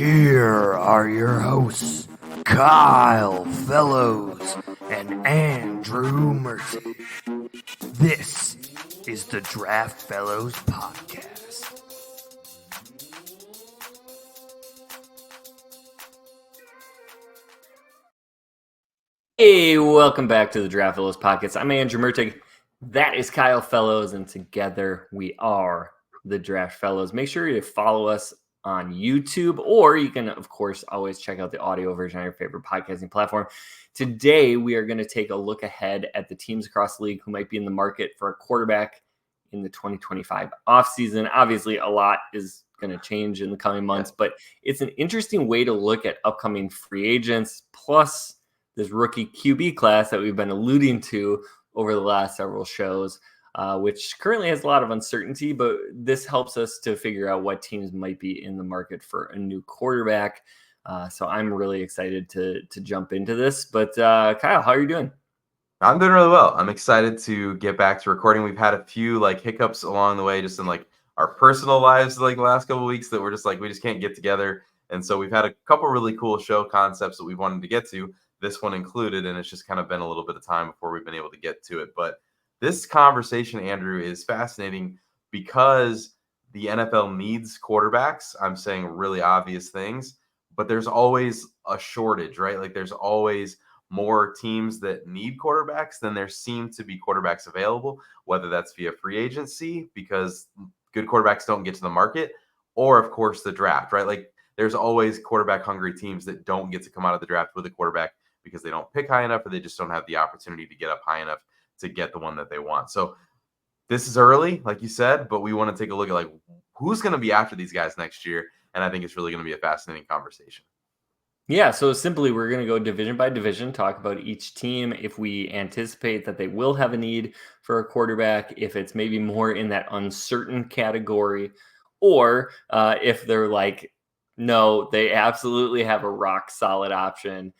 Here are your hosts, Kyle Fellows and Andrew Mertig. This is the Draft Fellows Podcast. Hey, welcome back to the Draft Fellows Podcast. I'm Andrew Mertig. That is Kyle Fellows, and together we are the Draft Fellows. Make sure you follow us on YouTube, or you can, of course, always check out the audio version on your favorite podcasting platform. Today, we are going to take a look ahead at the teams across the league who might be in the market for a quarterback in the 2025 offseason. Obviously, a lot is going to change in the coming months, but it's an interesting way to look at upcoming free agents, plus this rookie QB class that we've been alluding to over the last several shows, which currently has a lot of uncertainty, but this helps us to figure out what teams might be in the market for a new quarterback. So I'm really excited to jump into this. But Kyle, how are you doing? I'm doing really well. I'm excited to get back to recording. We've had a few hiccups along the way, just in our personal lives, the last couple of weeks that we're just we just can't get together. And so we've had a couple really cool show concepts that we wanted to get to, this one included, and it's just kind of been a little bit of time before we've been able to get to it. But this conversation, Andrew, is fascinating because the NFL needs quarterbacks. I'm saying really obvious things, but there's always a shortage, right? There's always more teams that need quarterbacks than there seem to be quarterbacks available, whether that's via free agency because good quarterbacks don't get to the market, or of course the draft, right? There's always quarterback hungry teams that don't get to come out of the draft with a quarterback because they don't pick high enough or they just don't have the opportunity to get up high enough to get the one that they want. So this is early, like you said, but we want to take a look at who's going to be after these guys next year. And I think it's really going to be a fascinating conversation. Yeah, so simply we're going to go division by division, talk about each team, if we anticipate that they will have a need for a quarterback, if it's maybe more in that uncertain category, or if they're no, they absolutely have a rock solid option.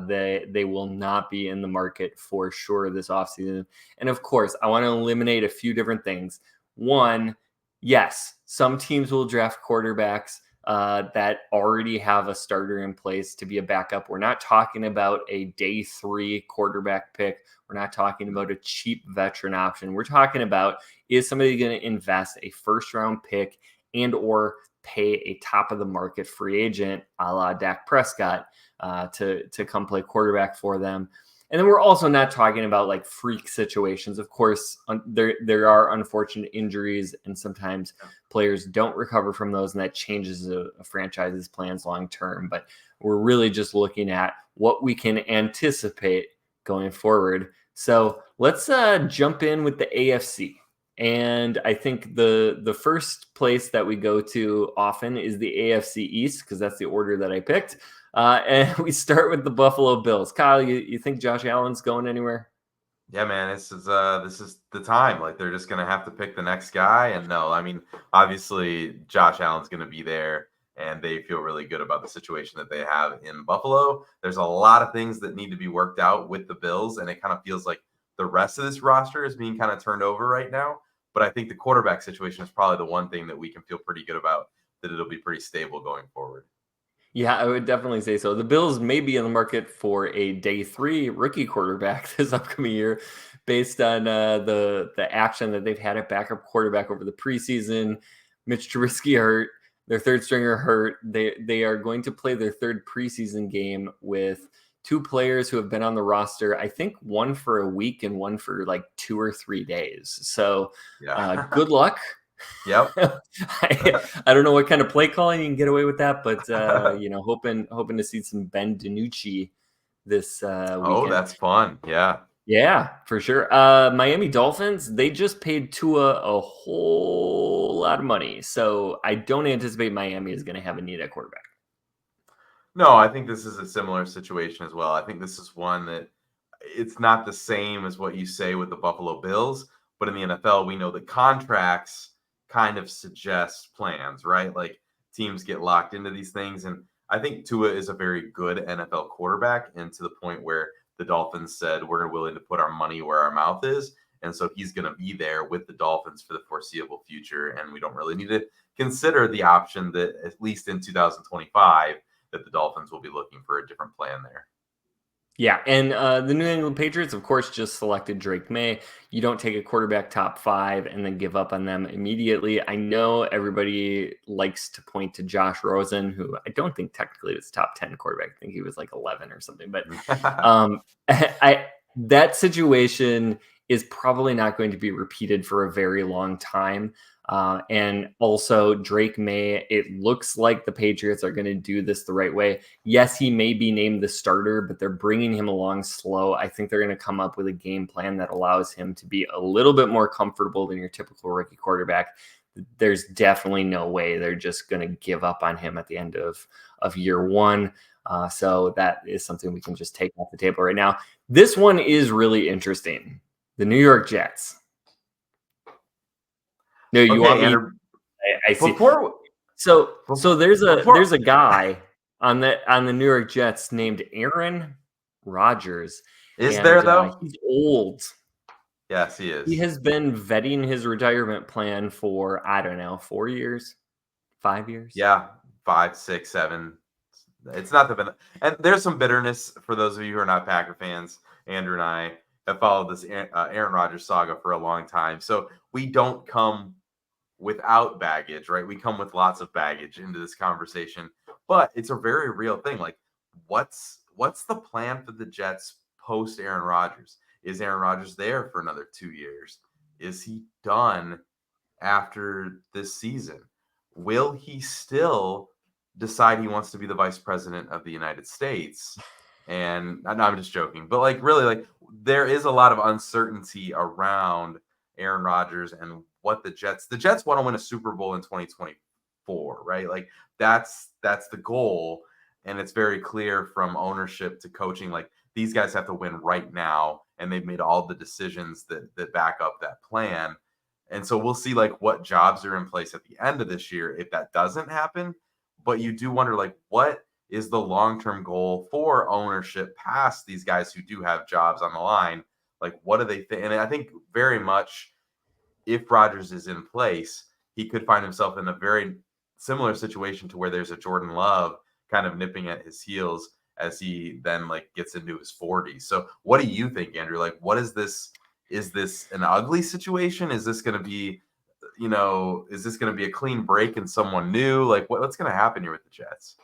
They will not be in the market for sure this offseason. And of course, I want to eliminate a few different things. One, yes, some teams will draft quarterbacks that already have a starter in place to be a backup. We're not talking about a day 3 quarterback pick. We're not talking about a cheap veteran option. We're talking about, is somebody going to invest a first round pick and or pay a top of the market free agent a la Dak Prescott to come play quarterback for them. And then we're also not talking about freak situations. Of course, there are unfortunate injuries, and sometimes players don't recover from those, and that changes a franchise's plans long term. But we're really just looking at what we can anticipate going forward. So let's jump in with the AFC. And I think the first place that we go to often is the AFC East, because that's the order that I picked. And we start with the Buffalo Bills. Kyle, you think Josh Allen's going anywhere? Yeah, man, this is the time. They're just gonna have to pick the next guy. And no, I mean, obviously Josh Allen's gonna be there, and they feel really good about the situation that they have in Buffalo. There's a lot of things that need to be worked out with the Bills, and it kind of feels like the rest of this roster is being kind of turned over right now. But I think the quarterback situation is probably the one thing that we can feel pretty good about, that it'll be pretty stable going forward. Yeah, I would definitely say so. The Bills may be in the market for a day 3 rookie quarterback this upcoming year, based on the action that they've had at backup quarterback over the preseason. Mitch Trubisky hurt, their third stringer hurt. They are going to play their third preseason game with 2 players who have been on the roster, I think one for a week and one for 2 or 3 days. So good luck. Yep. I don't know what kind of play calling you can get away with that, but hoping to see some Ben DiNucci this weekend. Oh, that's fun. Yeah, for sure. Miami Dolphins, they just paid Tua a whole lot of money, so I don't anticipate Miami is going to have a need at quarterback. No, I think this is a similar situation as well. I think this is one that it's not the same as what you say with the Buffalo Bills, but in the NFL, we know that contracts kind of suggest plans, right? Teams get locked into these things. And I think Tua is a very good NFL quarterback, and to the point where the Dolphins said, we're willing to put our money where our mouth is. And so he's going to be there with the Dolphins for the foreseeable future. And we don't really need to consider the option that at least in 2025 that the Dolphins will be looking for a different plan there. Yeah, and the New England Patriots, of course, just selected Drake May. You don't take a quarterback top 5 and then give up on them immediately. I know everybody likes to point to Josh Rosen, who I don't think technically was top 10 quarterback. I think he was like 11 or something. But that situation is probably not going to be repeated for a very long time. And also Drake May, it looks like the Patriots are going to do this the right way. Yes, he may be named the starter, but they're bringing him along slow. I think they're going to come up with a game plan that allows him to be a little bit more comfortable than your typical rookie quarterback. There's definitely no way they're just going to give up on him at the end of year one. So that is something we can just take off the table right now. This one is really interesting. The New York Jets. No, you want me? Andrew, I see. So there's a guy on the New York Jets named Aaron Rodgers. Is there though? He's old. Yes, he is. He has been vetting his retirement plan for, I don't know, 4 years, 5 years. Yeah, 5, 6, 7. It's not and there's some bitterness for those of you who are not Packer fans. Andrew and I have followed this Aaron Rodgers saga for a long time, so we don't come without baggage, right? We come with lots of baggage into this conversation, but it's a very real thing. Like, what's the plan for the Jets post Aaron Rodgers? Is Aaron Rodgers there for another 2 years? Is he done after this season? Will he still decide he wants to be the vice president of the United States? And no, I'm just joking, but like really, like there is a lot of uncertainty around Aaron Rodgers and what the Jets want to win a Super Bowl in 2024, right? Like that's the goal. And it's very clear from ownership to coaching, like these guys have to win right now. And they've made all the decisions that back up that plan. And so we'll see like what jobs are in place at the end of this year if that doesn't happen. But you do wonder, like, what is the long-term goal for ownership past these guys who do have jobs on the line? Like, what do they think? And I think very much if Rodgers is in place, he could find himself in a very similar situation to where there's a Jordan Love kind of nipping at his heels as he then like gets into his 40s. So what do you think, Andrew? Like, what is this? Is this an ugly situation? Is this going to be, is this going to be a clean break and someone new? Like what's going to happen here with the Jets?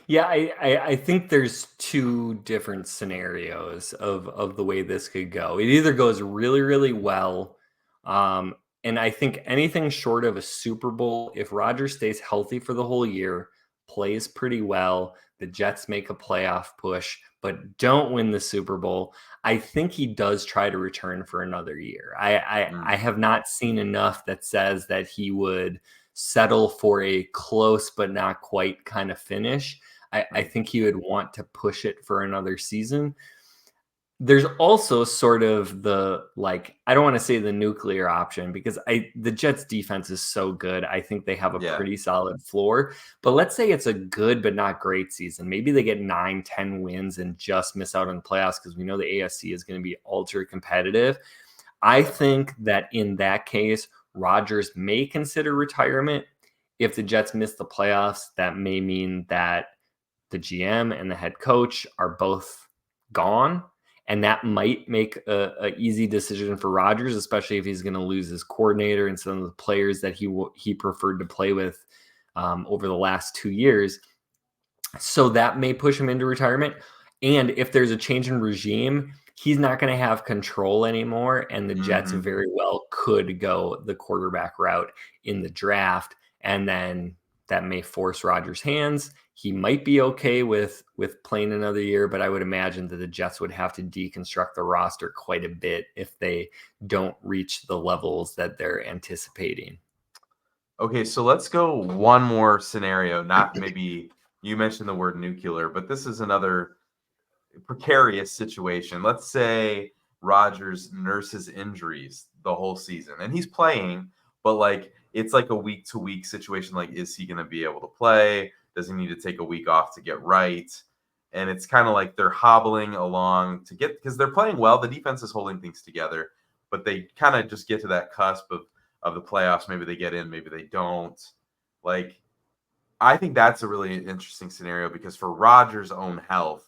Yeah, I think there's two different scenarios of the way this could go. It either goes really, really well. And I think anything short of a Super Bowl, if Rodgers stays healthy for the whole year, plays pretty well, the Jets make a playoff push, but don't win the Super Bowl, I think he does try to return for another year. I have not seen enough that says that he would settle for a close but not quite kind of finish. I think he would want to push it for another season. There's also sort of the, like, I don't want to say the nuclear option because the Jets defense is so good. I think they have a pretty solid floor, but let's say it's a good but not great season. Maybe they get 9-10 wins and just miss out on the playoffs because we know the AFC is going to be ultra competitive. I think that in that case, Rodgers may consider retirement. If the Jets miss the playoffs, that may mean that the GM and the head coach are both gone. And that might make a easy decision for Rodgers, especially if he's going to lose his coordinator and some of the players that he preferred to play with over the last 2 years. So that may push him into retirement. And if there's a change in regime, he's not going to have control anymore. And the Jets very well could go the quarterback route in the draft. And then that may force Rodgers' hands. He might be okay with playing another year, but I would imagine that the Jets would have to deconstruct the roster quite a bit if they don't reach the levels that they're anticipating. Okay, so let's go one more scenario. Not maybe you mentioned the word nuclear, but this is another precarious situation. Let's say Rodgers nurses injuries the whole season and he's playing, but like it's like a week-to-week situation. Like, is he going to be able to play? Does he need to take a week off to get right? And it's kind of like they're hobbling along to get, because they're playing well. The defense is holding things together, but they kind of just get to that cusp of the playoffs. Maybe they get in, maybe they don't. Like, I think that's a really interesting scenario because for Rodgers' own health,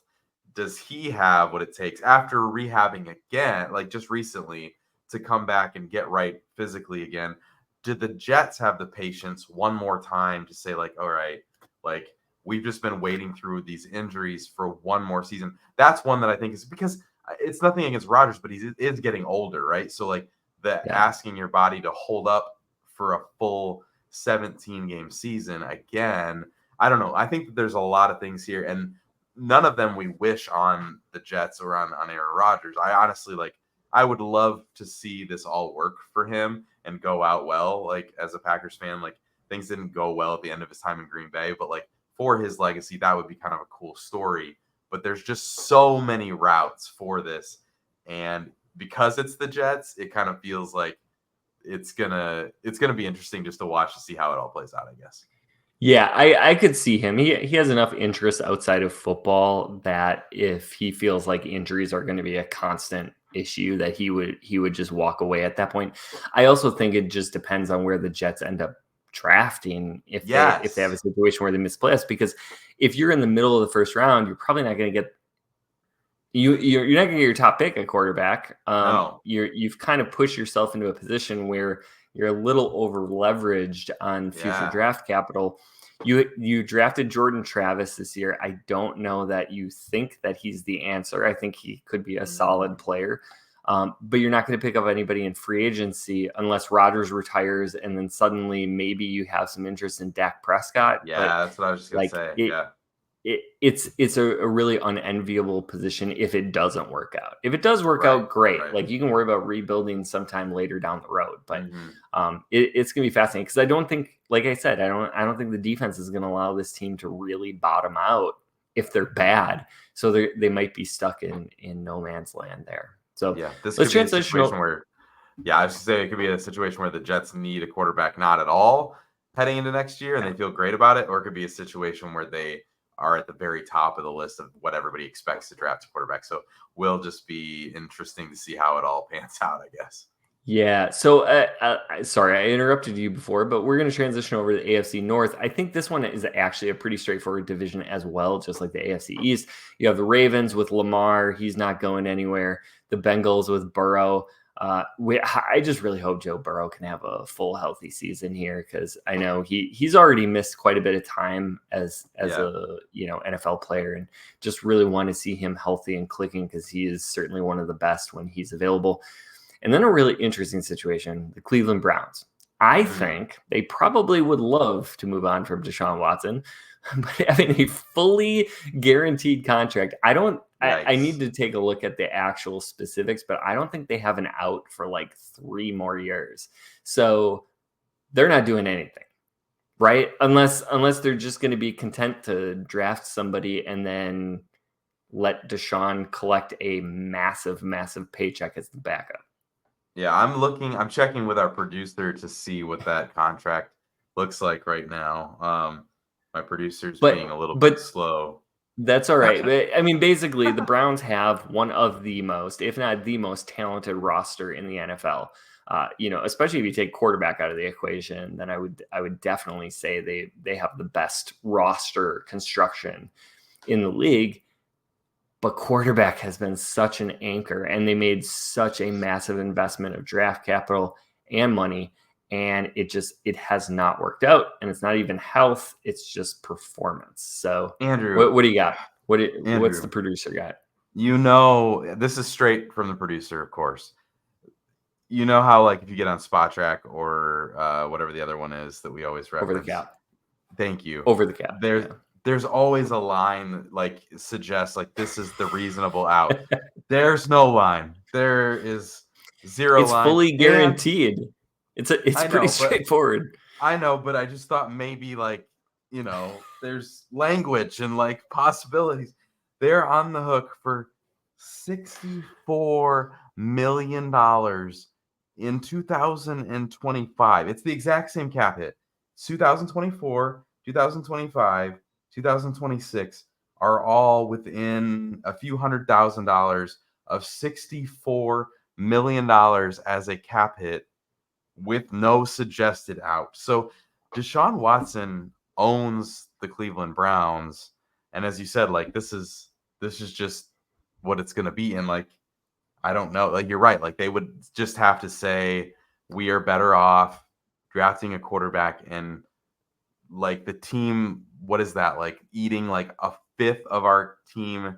does he have what it takes after rehabbing again, like just recently, to come back and get right physically again? Did the Jets have the patience one more time to say, like, all right, like, we've just been waiting through these injuries for one more season? That's one that I think is because it's nothing against Rodgers, but he is getting older, right? So, like, asking your body to hold up for a full 17-game season again, I don't know. I think that there's a lot of things here, and none of them we wish on the Jets or on Aaron Rodgers. I honestly, like, I would love to see this all work for him and go out well. Like, as a Packers fan, like, things didn't go well at the end of his time in Green Bay, but like, for his legacy, that would be kind of a cool story. But there's just so many routes for this, and because it's the Jets, it kind of feels like it's gonna be interesting just to watch to see how it all plays out, I guess. Yeah, I could see him. He has enough interests outside of football that if he feels like injuries are going to be a constant issue, that he would just walk away at that point. I also think it just depends on where the Jets end up drafting if they have a situation where they miss playoffs. Because if you're in the middle of the first round, you're probably not going to get you're not going to get your top pick at quarterback. No. You've kind of pushed yourself into a position where you're a little over leveraged on future draft capital. You drafted Jordan Travis this year. I don't know that you think that he's the answer. I think he could be a solid player, but you're not going to pick up anybody in free agency unless Rodgers retires, and then suddenly maybe you have some interest in Dak Prescott. Yeah, that's what I was just going to say. It's a really unenviable position if it doesn't work out. If it does work out, great. Right. Like, you can worry about rebuilding sometime later down the road. But it's going to be fascinating because I don't think, like I said, I don't think the defense is going to allow this team to really bottom out if they're bad. So they might be stuck in no man's land there. So this could be a situation where, I was going to say, it could be a situation where the Jets need a quarterback not at all heading into next year and they feel great about it, or it could be a situation where they are at the very top of the list of what everybody expects to draft a quarterback. So will just be interesting to see how it all pans out, I guess. Yeah. So sorry, I interrupted you before, but we're going to transition over to the AFC North. I think this one is actually a pretty straightforward division as well, just like the AFC East. You have the Ravens with Lamar. He's not going anywhere. The Bengals with Burrow. I just really hope Joe Burrow can have a full healthy season here, because I know he's already missed quite a bit of time as a NFL player, and just really want to see him healthy and clicking, because he is certainly one of the best when he's available. And then a really interesting situation, the Cleveland Browns. I think they probably would love to move on from Deshaun Watson, but having a fully guaranteed contract, I need to take a look at the actual specifics, but I don't think they have an out for like 3 more years. So they're not doing anything, right? Unless they're just going to be content to draft somebody and then let Deshaun collect a massive, massive paycheck as the backup. Yeah, I'm checking with our producer to see what that contract looks like right now. My producer's being a little bit slow. That's all right. I mean, basically, the Browns have one of the most, if not the most talented roster in the NFL. Especially if you take quarterback out of the equation, then I would definitely say they have the best roster construction in the league. But quarterback has been such an anchor, and they made such a massive investment of draft capital and money, and it has not worked out. And it's not even health; it's just performance. So, Andrew, what do you got? What's the producer got? This is straight from the producer, of course. You know how, like, if you get on Spot Track or whatever the other one is that we always reference, Over the Cap. Thank you. Over the Cap. There's always a line that, like, suggests, like, this is the reasonable out. There's no line. There is zero line. It's fully guaranteed. It's pretty straightforward. I know, but I just thought maybe, like, there's language and, like, possibilities. They're on the hook for $64 million in 2025. It's the exact same cap hit. 2024, 2025, 2026 are all within a few $100,000 of $64 million as a cap hit with no suggested out. So Deshaun Watson owns the Cleveland Browns, and as you said, like this is just what it's going to be. And like I don't know, like you're right, like they would just have to say we are better off drafting a quarterback, and like the team, what is that, like eating like a fifth of our team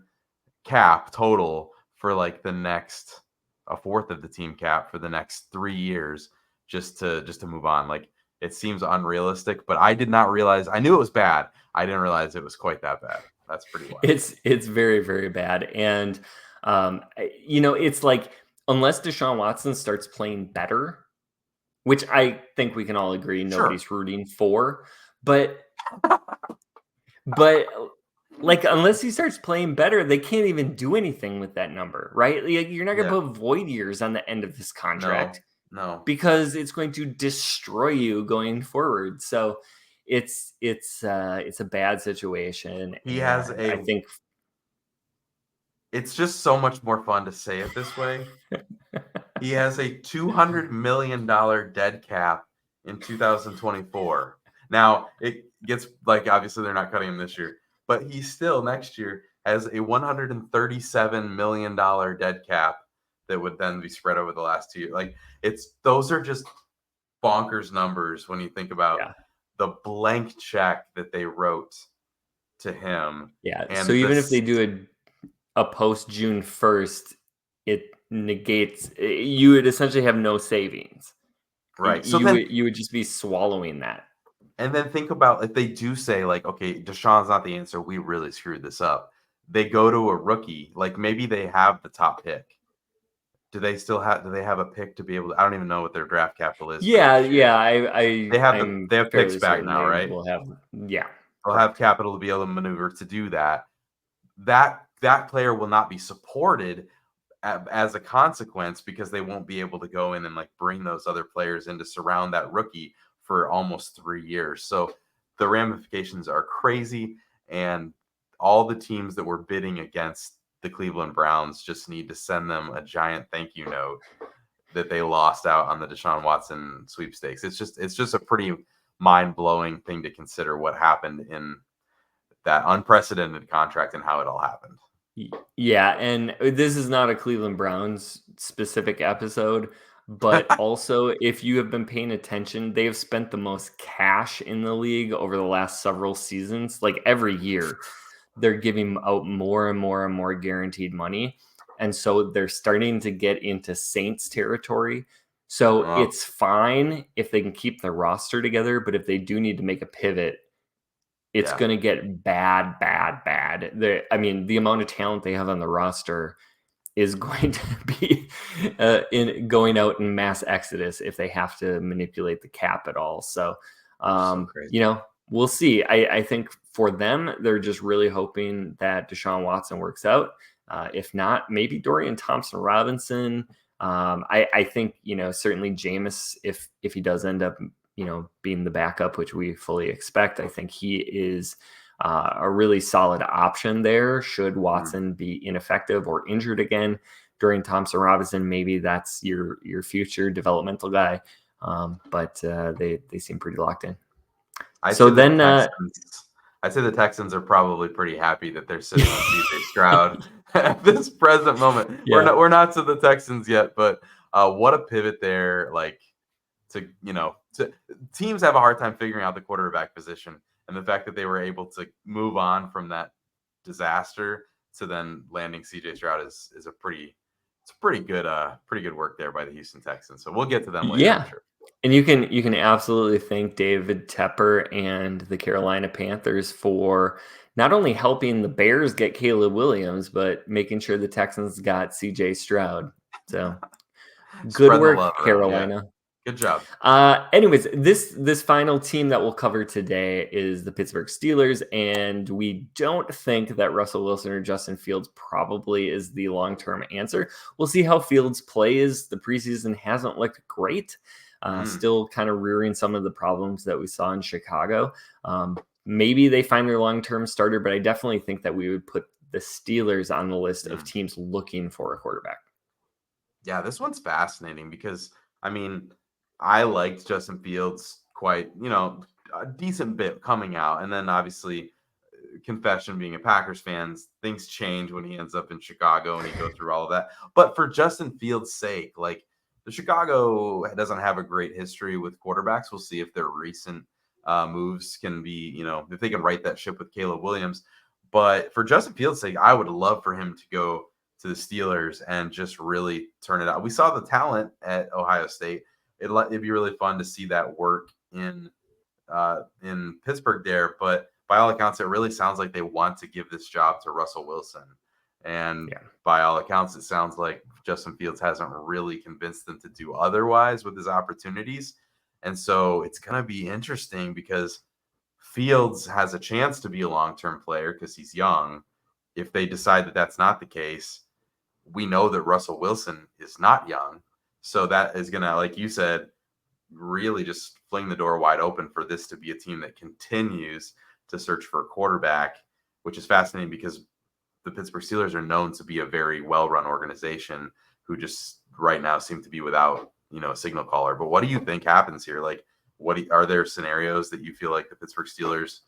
cap total for like a fourth of the team cap for the next 3 years just to move on. Like it seems unrealistic, but I did not realize. I knew it was bad. I didn't realize it was quite that bad. That's pretty wild. It's very, very bad. And it's like unless Deshaun Watson starts playing better, which I think we can all agree nobody's rooting for, but like unless he starts playing better, they can't even do anything with that number, right? Like, you're not going to put void years on the end of this contract. No, because it's going to destroy you going forward. So it's a bad situation. I think it's just so much more fun to say it this way. He has a $200 million dead cap in 2024. Now it gets like, obviously they're not cutting him this year, but he still next year has a $137 million dead cap that would then be spread over the last 2 years. Like those are just bonkers numbers when you think about the blank check that they wrote to him. Yeah. And so even if they do a post June 1st, it negates, you would essentially have no savings. Right. So you would just be swallowing that. And then think about if they do say like, okay, Deshaun's not the answer, we really screwed this up. They go to a rookie, like maybe they have the top pick. Do they have a pick to be able to? I don't even know what their draft capital is. Yeah. They have picks back now, right? They'll have capital to be able to maneuver to do that. That player will not be supported as a consequence because they won't be able to go in and like bring those other players in to surround that rookie for almost 3 years. So the ramifications are crazy, and all the teams that were bidding against the Cleveland Browns just need to send them a giant thank you note that they lost out on the Deshaun Watson sweepstakes. It's just a pretty mind-blowing thing to consider what happened in that unprecedented contract and how it all happened. Yeah, and this is not a Cleveland Browns specific episode, but also if you have been paying attention, they have spent the most cash in the league over the last several seasons. Like every year, they're giving out more and more and more guaranteed money. And so they're starting to get into Saints territory. So it's fine if they can keep the roster together, but if they do need to make a pivot, it's going to get bad. The amount of talent they have on the roster is going to be going out in mass exodus if they have to manipulate the cap at all. So, we'll see. I think for them, they're just really hoping that Deshaun Watson works out. If not, maybe Dorian Thompson-Robinson. I think, certainly Jameis, if he does end up, being the backup, which we fully expect, I think he is a really solid option there. Should Watson be ineffective or injured again, Dorian Thompson-Robinson, maybe that's your future developmental guy. But they seem pretty locked in. I'd say the Texans are probably pretty happy that they're sitting on CJ Stroud at this present moment. Yeah. We're not to the Texans yet, but what a pivot there! Like teams have a hard time figuring out the quarterback position, and the fact that they were able to move on from that disaster to then landing CJ Stroud is a pretty good work there by the Houston Texans. So we'll get to them later. Yeah. I'm sure. And you can absolutely thank David Tepper and the Carolina Panthers for not only helping the Bears get Caleb Williams, but making sure the Texans got CJ Stroud. So good work, Carolina. Yeah. Good job. Anyways, this final team that we'll cover today is the Pittsburgh Steelers, and we don't think that Russell Wilson or Justin Fields probably is the long-term answer. We'll see how Fields plays. The preseason hasn't looked great. Still kind of rearing some of the problems that we saw in Chicago. Maybe they find their long-term starter, but I definitely think that we would put the Steelers on the list of teams looking for a quarterback. Yeah, this one's fascinating because, I mean, I liked Justin Fields quite, a decent bit coming out. And then obviously, confession, being a Packers fan, things change when he ends up in Chicago and you go through all of that. But for Justin Fields' sake, like, the Chicago doesn't have a great history with quarterbacks. We'll see if their recent moves can be, if they can right that ship with Caleb Williams. But for Justin Fields' sake, I would love for him to go to the Steelers and just really turn it out. We saw the talent at Ohio State. It'd be really fun to see that work in Pittsburgh there. But by all accounts, it really sounds like they want to give this job to Russell Wilson. And by all accounts, it sounds like Justin Fields hasn't really convinced them to do otherwise with his opportunities. And so it's going to be interesting because Fields has a chance to be a long-term player because he's young. If they decide that that's not the case, we know that Russell Wilson is not young. So that is going to, like you said, really just fling the door wide open for this to be a team that continues to search for a quarterback, which is fascinating because the Pittsburgh Steelers are known to be a very well-run organization who just right now seem to be without, a signal caller. But what do you think happens here? Like, are there scenarios that you feel like the Pittsburgh Steelers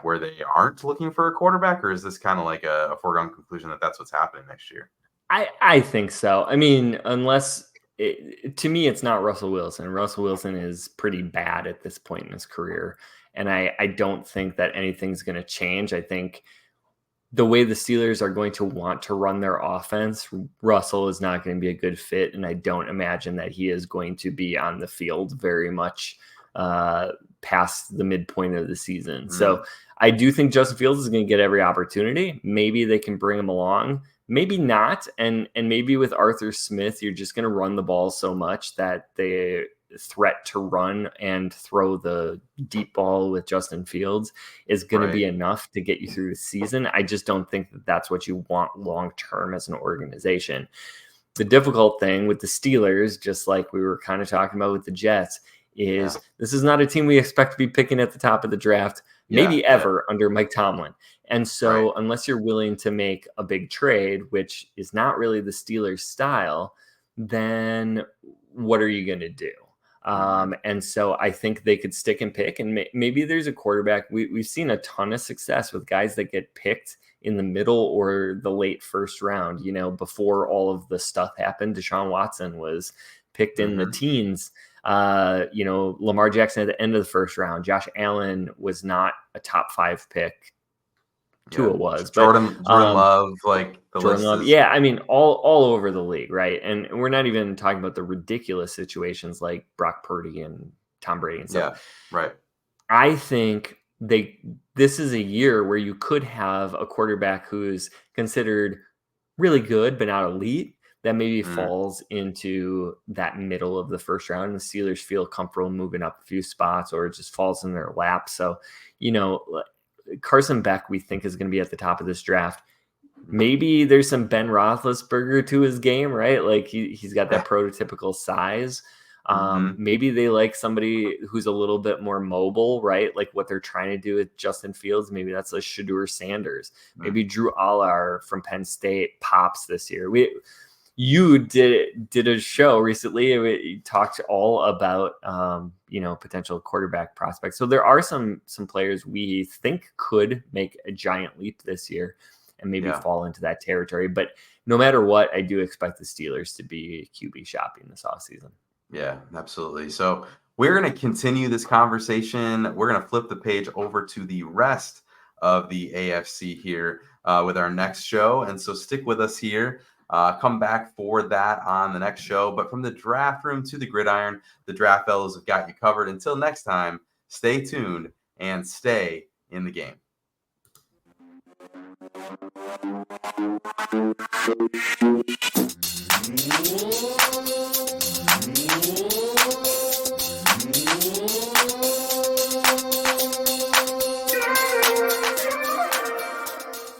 where they aren't looking for a quarterback, or is this kind of like a foregone conclusion that that's what's happening next year? I think so. I mean, to me, it's not Russell Wilson. Russell Wilson is pretty bad at this point in his career. And I don't think that anything's going to change. I think the way the Steelers are going to want to run their offense, Russell is not going to be a good fit. And I don't imagine that he is going to be on the field very much past the midpoint of the season. So I do think Justin Fields is going to get every opportunity. Maybe they can bring him along. Maybe not. And maybe with Arthur Smith, you're just going to run the ball so much that the threat to run and throw the deep ball with Justin Fields is going to be enough to get you through the season. I just don't think that that's what you want long-term as an organization. The difficult thing with the Steelers, just like we were kind of talking about with the Jets, is this is not a team we expect to be picking at the top of the draft, maybe ever under Mike Tomlin. And so unless you're willing to make a big trade, which is not really the Steelers style, then what are you going to do? And so I think they could stick and pick, and maybe there's a quarterback. We've seen a ton of success with guys that get picked in the middle or the late first round, before all of the stuff happened. Deshaun Watson was picked in the teens. Lamar Jackson at the end of the first round. Josh Allen was not a top 5 pick. Tua was, but Jordan Love, like the Jordan list Love, is... I mean, all over the league, right? And we're not even talking about the ridiculous situations like Brock Purdy and Tom Brady and stuff. Yeah, right. I think this is a year where you could have a quarterback who's considered really good but not elite, that maybe falls into that middle of the first round, and the Steelers feel comfortable moving up a few spots, or it just falls in their lap. So, Carson Beck, we think, is going to be at the top of this draft. Maybe there's some Ben Roethlisberger to his game, right? Like he's got that prototypical size. Maybe they like somebody who's a little bit more mobile, right? Like what they're trying to do with Justin Fields. Maybe that's a Shadur Sanders. Maybe Drew Aller from Penn State pops this year. You did a show recently. You talked all about potential quarterback prospects. So there are some players we think could make a giant leap this year and maybe fall into that territory. But no matter what, I do expect the Steelers to be QB shopping this offseason. Yeah, absolutely. So we're going to continue this conversation. We're going to flip the page over to the rest of the AFC here with our next show. And so stick with us here. Come back for that on the next show. But from the draft room to the gridiron, the Draft Fellows have got you covered. Until next time, stay tuned and stay in the game. Whoa.